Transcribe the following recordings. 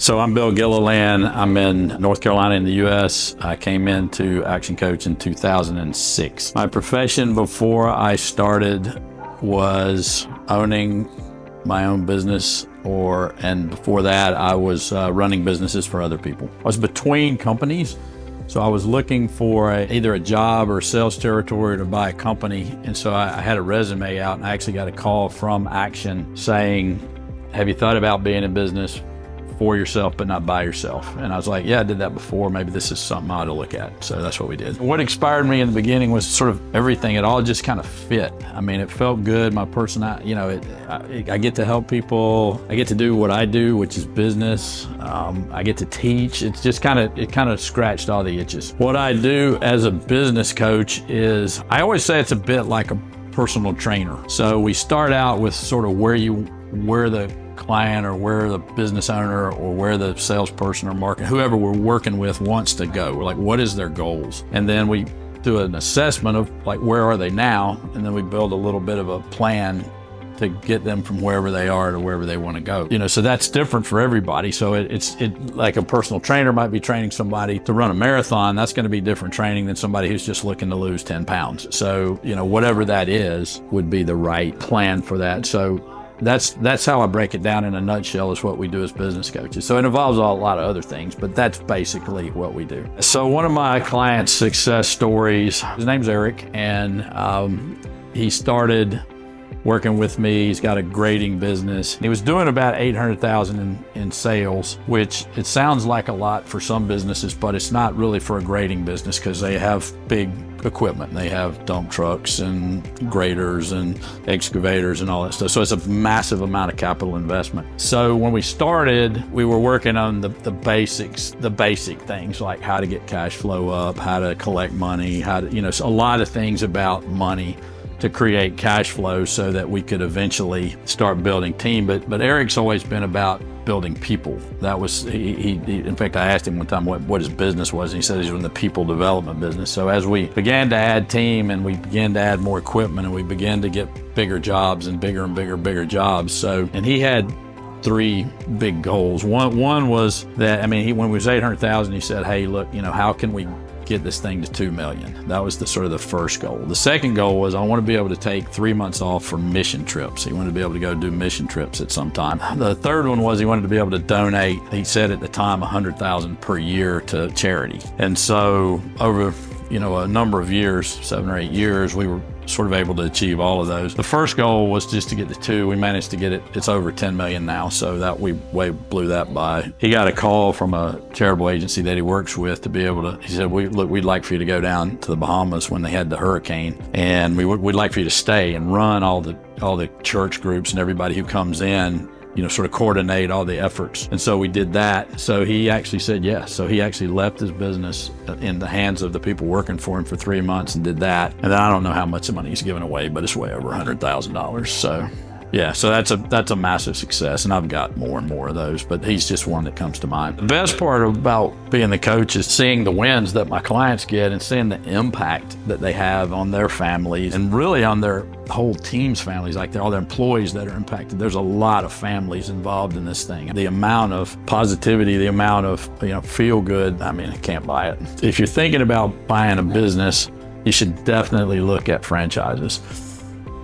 So I'm Bill Gilliland. I'm in North Carolina in the U.S. I came into Action Coach in 2006. My profession before I started was owning my own business, and before that I was running businesses for other people. I was between companies, so I was looking for either a job or sales territory to buy a company, and so I had a resume out, and I actually got a call from Action saying, have you thought about being in business for yourself but not by yourself? And I was like, yeah, I did that before. Maybe this is something I ought to look at. So that's what we did. What inspired me in the beginning was sort of everything. It all just kind of fit. I mean, it felt good. My personality, I get to help people. I get to do what I do, which is business. I get to teach. It's just it kind of scratched all the itches. What I do as a business coach is, I always say it's a bit like a personal trainer. So we start out with sort of where the client or where the business owner or where the salesperson or market, whoever we're working with, wants to go. We're like, what is their goals? And then we do an assessment of like, where are they now? And then we build a little bit of a plan to get them from wherever they are to wherever they want to go. So that's different for everybody. So it's like a personal trainer might be training somebody to run a marathon. That's going to be different training than somebody who's just looking to lose 10 pounds. So, whatever that is would be the right plan for that. So that's how I break it down in a nutshell, is what we do as business coaches. So it involves a lot of other things, but that's basically what we do. So one of my clients' success stories, his name's Eric, and he started working with me. He's got a grading business. He was doing about $800,000 in sales, which it sounds like a lot for some businesses, but it's not really for a grading business because they have big equipment. They have dump trucks and graders and excavators and all that stuff. So it's a massive amount of capital investment. So when we started, we were working on the basics, the basic things like how to get cash flow up, how to collect money, how to, a lot of things about money to create cash flow so that we could eventually start building team. But Eric's always been about building people. That was, he in fact, I asked him one time what his business was, and he said he's in the people development business. So as we began to add team and we began to add more equipment and we began to get bigger jobs and bigger jobs. And he had three big goals. One was that, when he was 800,000, he said, hey, look, how can we get this thing to 2 million? That was the first goal. The second goal was, I want to be able to take 3 months off for mission trips. He wanted to be able to go do mission trips at some time. The third one was he wanted to be able to donate, he said at the time, $100,000 per year to charity. And so over a number of years, 7 or 8 years, we were sort of able to achieve all of those. The first goal was just to get to 2. We managed to get it. It's over 10 million now, so that we way blew that by. He got a call from a charitable agency that he works with to be able to, he said, we'd like for you to go down to the Bahamas when they had the hurricane, and we'd like for you to stay and run all the church groups and everybody who comes in, sort of coordinate all the efforts. And so we did that. So he actually said yes. So he actually left his business in the hands of the people working for him for 3 months and did that. And then I don't know how much money he's given away, but it's way over $100,000. So yeah, so that's a massive success, and I've got more and more of those, but he's just one that comes to mind. The best part about being the coach is seeing the wins that my clients get and seeing the impact that they have on their families and really on their whole team's families, like all their employees that are impacted. There's a lot of families involved in this thing. The amount of positivity, the amount of feel good, I can't buy it. If you're thinking about buying a business, you should definitely look at franchises.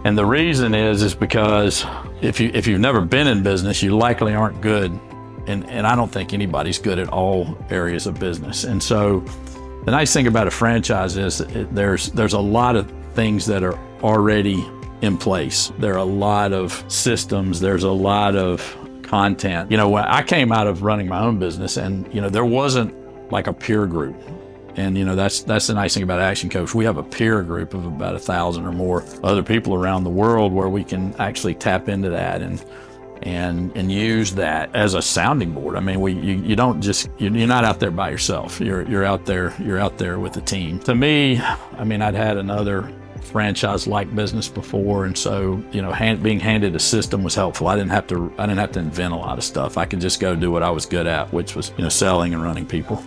And the reason is because if you've never been in business, you likely aren't good. And I don't think anybody's good at all areas of business. And so the nice thing about a franchise is there's a lot of things that are already in place. There are a lot of systems. There's a lot of content. When I came out of running my own business, and there wasn't like a peer group. And that's the nice thing about Action Coach. We have a peer group of about 1,000 or more other people around the world where we can actually tap into that and use that as a sounding board. You don't just, you're not out there by yourself. You're out there with a team. To me, I'd had another franchise-like business before, and so being handed a system was helpful. I didn't have to invent a lot of stuff. I could just go do what I was good at, which was selling and running people.